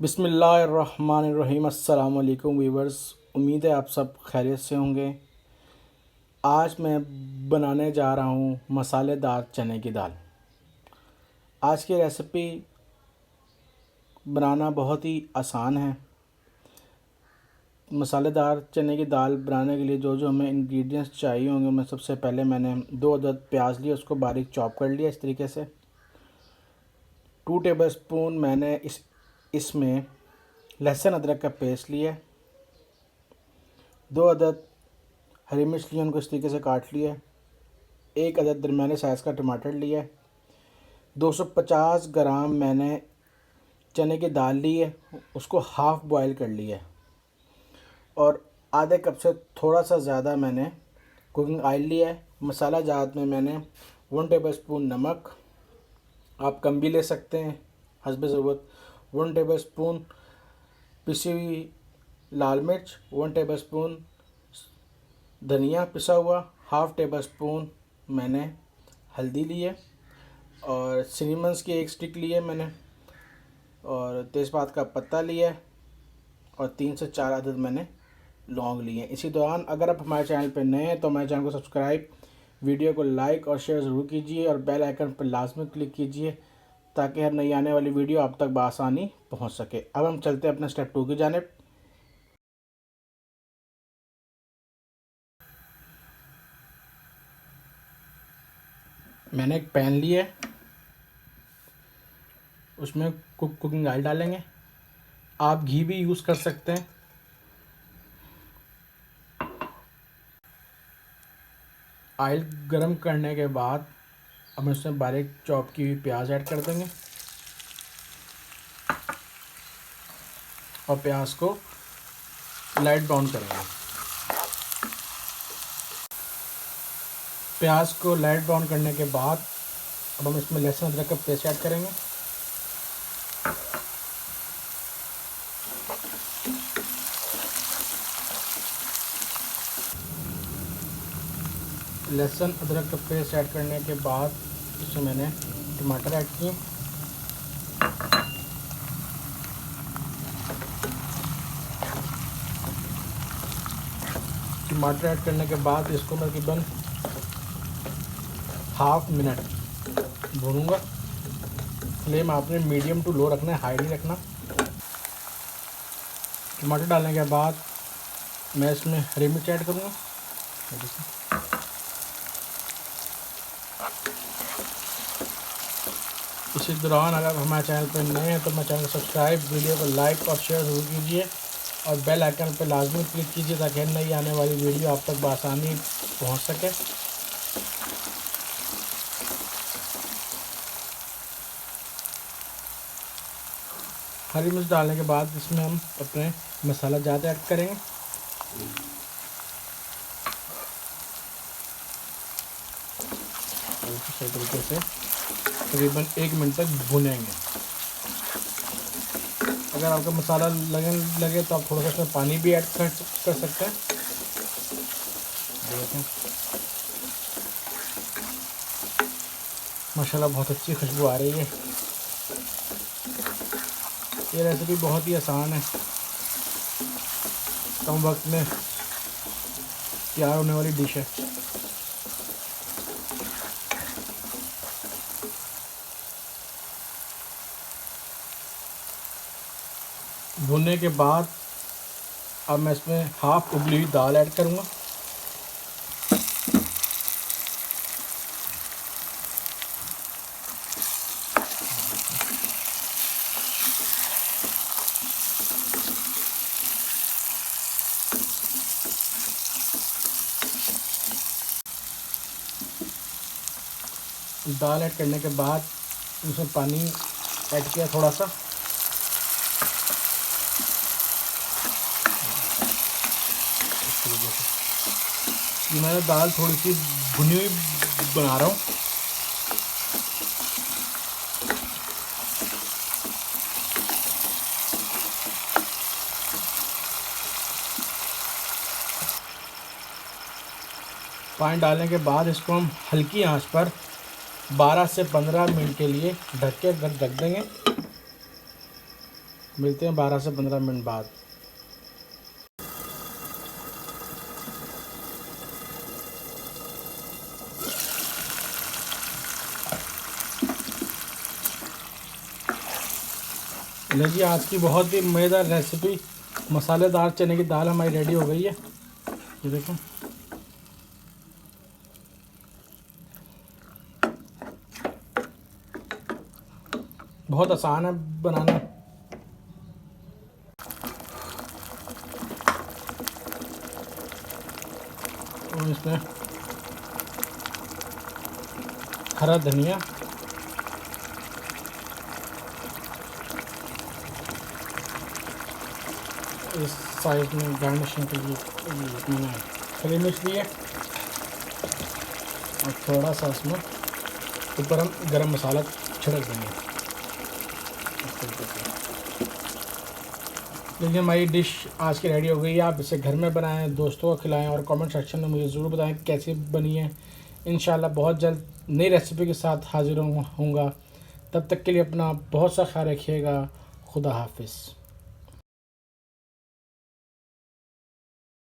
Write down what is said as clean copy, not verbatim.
बिस्मिल्लाहिर्रहमानिर्रहीम। अस्सलाम वालेकुम वीवर्स, उम्मीद है आप सब खैरियत से होंगे। आज मैं बनाने जा रहा हूँ मसालेदार चने की दाल। आज की रेसिपी बनाना बहुत ही आसान है। मसालेदार चने की दाल बनाने के लिए जो जो हमें इंग्रेडिएंट्स चाहिए होंगे, मैं सबसे पहले मैंने 2 अदद प्याज लिए, उसको बारीक चॉप कर लिया इस तरीके से। 2 टेबलस्पून मैंने इसमें लहसुन अदरक का पेस्ट लिया। 2 अदद हरी मिर्च ली, उनको इस तरीके से काट लिया। 1 अदद दरमियाने साइज़ का टमाटर लिया। 250 ग्राम मैंने चने की दाल ली है, उसको हाफ़ बॉयल कर लिया है। और आधे कप से थोड़ा सा ज़्यादा मैंने कुकिंग ऑयल लिया है। मसाला जात में मैंने 1 टेबलस्पून नमक, आप कम भी ले सकते हैं हस्बे ज़रूरत। 1 टेबलस्पून पिसी हुई लाल मिर्च, 1 टेबलस्पून धनिया पिसा हुआ, हाफ़ टेबल स्पून मैंने हल्दी ली है, और सिनेमन्स की 1 स्टिक ली है मैंने, और तेज़पात का पत्ता लिया है, और 3 से 4 अदद मैंने लौंग लिए हैं। इसी दौरान अगर आप हमारे चैनल पर नए हैं तो हमारे चैनल को सब्सक्राइब, वीडियो को लाइक और शेयर ज़रूर कीजिए, और बेल आइकन पर लाजमी क्लिक कीजिए ताकि हर नई आने वाली वीडियो आप तक बआसानी पहुँच सके। अब हम चलते हैं अपने स्टेप 2 की जानिब। मैंने एक पैन लिया है, उसमें कुकिंग ऑयल डालेंगे। आप घी भी यूज़ कर सकते हैं। ऑयल गरम करने के बाद हम इसमें बारीक चॉप की हुई प्याज ऐड कर देंगे, और प्याज को लाइट ब्राउन करेंगे। प्याज को लाइट ब्राउन करने के बाद अब हम इसमें लहसुन अदरक का पेस्ट ऐड करेंगे। लहसुन अदरक का पेस्ट ऐड करने के बाद इसमें मैंने टमाटर ऐड किए। टमाटर ऐड करने के बाद इसको मैं तकरीबन हाफ मिनट भूनूंगा। फ्लेम आपने मीडियम टू लो रखना है, हाई नहीं रखना। टमाटर डालने के बाद मैं इसमें हरी मिर्च ऐड करूँगा। इसी दौरान अगर हमारे चैनल पर नए हैं तो हमारे चैनल को सब्सक्राइब, वीडियो को लाइक और शेयर ज़रूर कीजिए, और बेल आइकन पर लाजमी क्लिक कीजिए ताकि नई आने वाली वीडियो आप तक बआसानी पहुंच सके। हरी मिर्च डालने के बाद इसमें हम अपने मसाला ज़्यादा ऐड करेंगे। सही तरीके से तकरीबन 1 मिनट तक भुनेंगे। अगर आपका मसाला लगे तो आप थोड़ा सा इसमें पानी भी ऐड कर सकते हैं। देखें, माशाल्लाह बहुत अच्छी खुशबू आ रही है। ये रेसिपी बहुत ही आसान है, कम वक्त में तैयार होने वाली डिश है। भुनने के बाद अब मैं इसमें हाफ़ उबली हुई दाल ऐड करूँगा। दाल ऐड करने के बाद उसमें पानी ऐड किया थोड़ा सा। ये मैंने दाल थोड़ी सी भुनी हुई बना रहा हूँ। पानी डालने के बाद इसको हम हल्की आंच पर 12 से 15 मिनट के लिए ढक देंगे। मिलते हैं 12 से 15 मिनट बाद। लीजिए जी, आज की बहुत ही मज़ेदार रेसिपी मसालेदार चने की दाल हमारी रेडी हो गई है। ये देखें, बहुत आसान है बनाना। और इसमें हरा धनिया, इस साइज में गार्निशिंग के लिए मैंने हरी मिर्च ली है और थोड़ा सा इसमें ऊपर हम गरम मसाला छिड़क देंगे। लेकिन हमारी डिश आज की रेडी हो गई है। आप इसे घर में बनाएं, दोस्तों को खिलाएं और कमेंट सेक्शन में मुझे ज़रूर बताएं कैसी बनी है। इंशाल्लाह बहुत जल्द नई रेसिपी के साथ हाजिर होऊंगा। तब तक के लिए अपना बहुत सा ख्याल रखिएगा। खुदा हाफिज़।